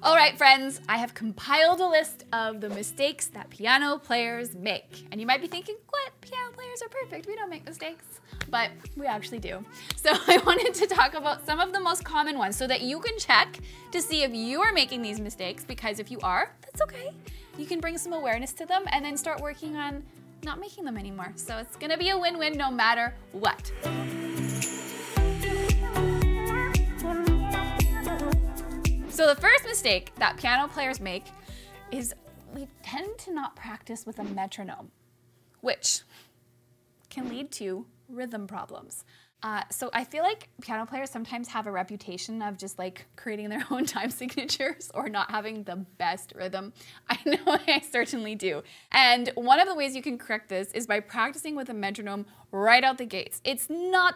All right, friends, I have compiled a list of the mistakes that piano players make. And you might be thinking, what? Piano players are perfect. We don't make mistakes. But we actually do. So I wanted to talk about some of the most common ones so that you can check to see if you are making these mistakes, because if you are, that's okay. You can bring some awareness to them and then start working on not making them anymore. So it's gonna be a win-win no matter what. So the first mistake that piano players make is we tend to not practice with a metronome, which can lead to rhythm problems. So I feel like piano players sometimes have a reputation of just like creating their own time signatures or not having the best rhythm. I know I certainly do. And one of the ways you can correct this is by practicing with a metronome right out the gates. It's not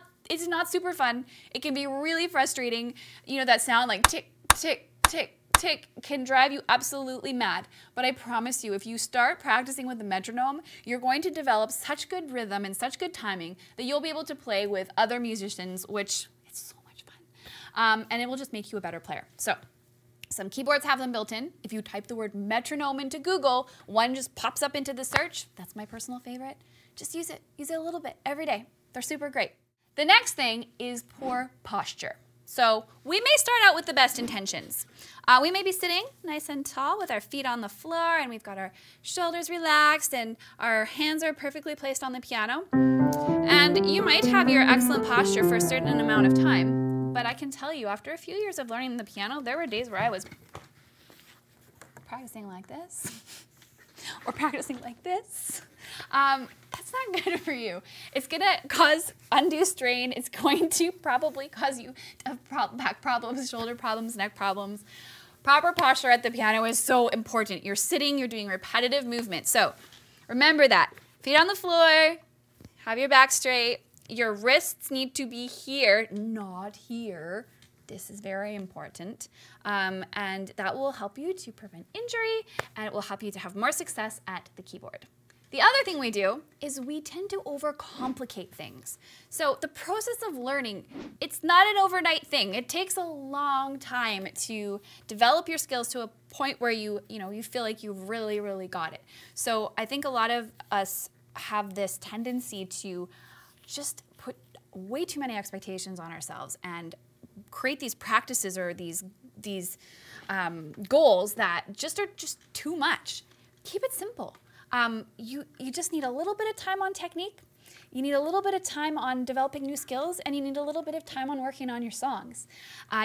super fun. It can be really frustrating. You know, that sound like tick, tick, tick, tick can drive you absolutely mad. But I promise you, if you start practicing with the metronome, you're going to develop such good rhythm and such good timing that you'll be able to play with other musicians, which is so much fun. And it will just make you a better player. So some keyboards have them built in. If you type the word metronome into Google, one just pops up into the search. That's my personal favorite. Just use it. Use it a little bit every day. They're super great. The next thing is poor posture. So we may start out with the best intentions. We may be sitting nice and tall with our feet on the floor and we've got our shoulders relaxed and our hands are perfectly placed on the piano. And you might have your excellent posture for a certain amount of time. But I can tell you, after a few years of learning the piano, there were days where I was practicing like this or practicing like this. That's not good for you. It's gonna cause undue strain. It's going to probably cause you to have back problems, shoulder problems, neck problems. Proper posture at the piano is so important. You're sitting, you're doing repetitive movement. So remember that. Feet on the floor, have your back straight. Your wrists need to be here, not here. This is very important. And that will help you to prevent injury and it will help you to have more success at the keyboard. The other thing we do is we tend to overcomplicate things. So the process of learning, it's not an overnight thing. It takes a long time to develop your skills to a point where you feel like you've really, really got it. So I think a lot of us have this tendency to just put way too many expectations on ourselves and create these practices or these goals that are just too much. Keep it simple. You just need a little bit of time on technique, you need a little bit of time on developing new skills, and you need a little bit of time on working on your songs.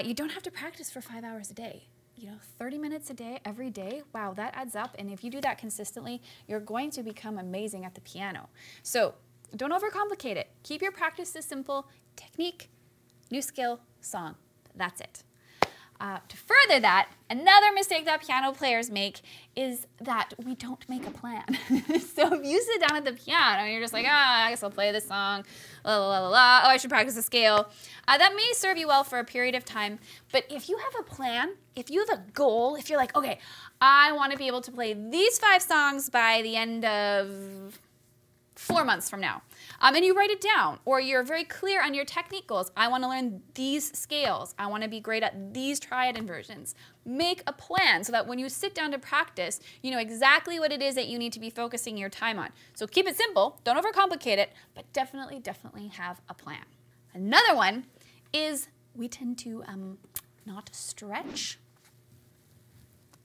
You don't have to practice for 5 hours a day. 30 minutes a day, every day, wow, that adds up. And if you do that consistently, you're going to become amazing at the piano. So don't overcomplicate it. Keep your practices simple. Technique, new skill, song. That's it. To further that, another mistake that piano players make is that we don't make a plan. So if you sit down at the piano and you're just like, I guess I'll play this song, la la la la la, oh, I should practice a scale. That may serve you well for a period of time, but if you have a plan, if you have a goal, if you're like, okay, I want to be able to play these 5 songs by the end of 4 months from now, and you write it down, or you're very clear on your technique goals. I want to learn these scales. I want to be great at these triad inversions. Make a plan so that when you sit down to practice, you know exactly what it is that you need to be focusing your time on. So keep it simple, don't overcomplicate it, but definitely have a plan. Another one is we tend to not stretch.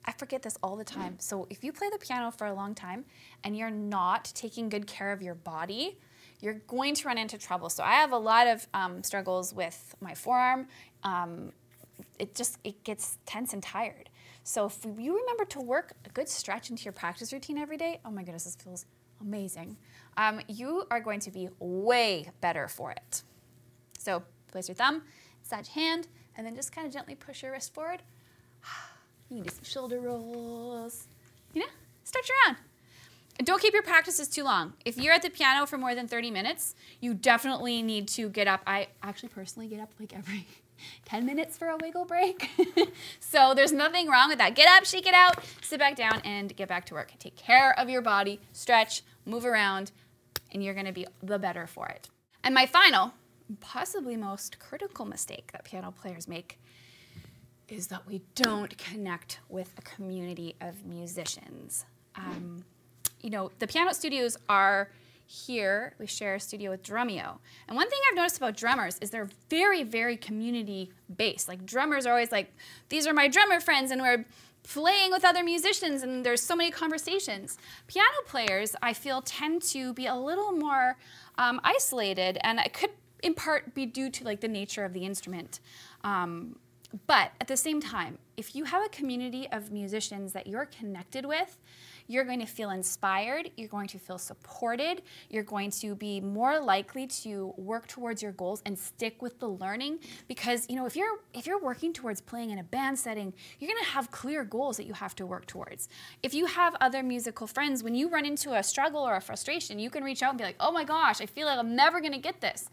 I forget this all the time. So if you play the piano for a long time and you're not taking good care of your body, you're going to run into trouble. So I have a lot of struggles with my forearm. It gets tense and tired. So if you remember to work a good stretch into your practice routine every day, oh my goodness, this feels amazing. You are going to be way better for it. So place your thumb, massage hand, and then just kind of gently push your wrist forward. You can do some shoulder rolls, stretch around. And don't keep your practices too long. If you're at the piano for more than 30 minutes, you definitely need to get up. I actually personally get up like every 10 minutes for a wiggle break. So there's nothing wrong with that. Get up, shake it out, sit back down, and get back to work. Take care of your body, stretch, move around, and you're gonna be the better for it. And my final, possibly most critical mistake that piano players make is that we don't connect with a community of musicians. You know, the Pianote studios are here. We share a studio with Drumeo. And one thing I've noticed about drummers is they're very, very community-based. Like, drummers are always like, these are my drummer friends, and we're playing with other musicians, and there's so many conversations. Piano players, I feel, tend to be a little more isolated, and it could, in part, be due to like the nature of the instrument. But at the same time, if you have a community of musicians that you're connected with, you're going to feel inspired, you're going to feel supported, you're going to be more likely to work towards your goals and stick with the learning, because you know, if you're working towards playing in a band setting, you're going to have clear goals that you have to work towards. If you have other musical friends, when you run into a struggle or a frustration, you can reach out and be like, oh my gosh, I feel like I'm never going to get this.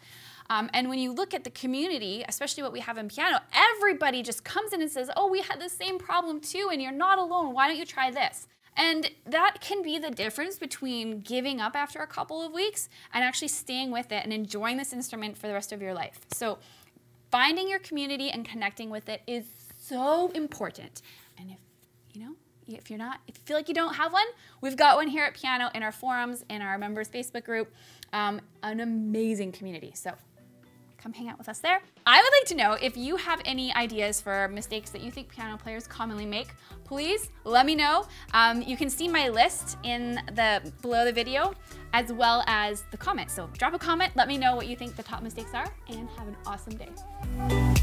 And when you look at the community, especially what we have in piano, everybody just comes in and says, oh, we had the same problem too, and you're not alone. Why don't you try this? And that can be the difference between giving up after a couple of weeks and actually staying with it and enjoying this instrument for the rest of your life. So finding your community and connecting with it is so important. And if you feel like you don't have one, we've got one here at Pianote in our forums, in our members Facebook group, an amazing community. So come hang out with us there. I would like to know if you have any ideas for mistakes that you think piano players commonly make. Please let me know. You can see my list below the video, as well as the comments. So drop a comment, let me know what you think the top mistakes are, and have an awesome day.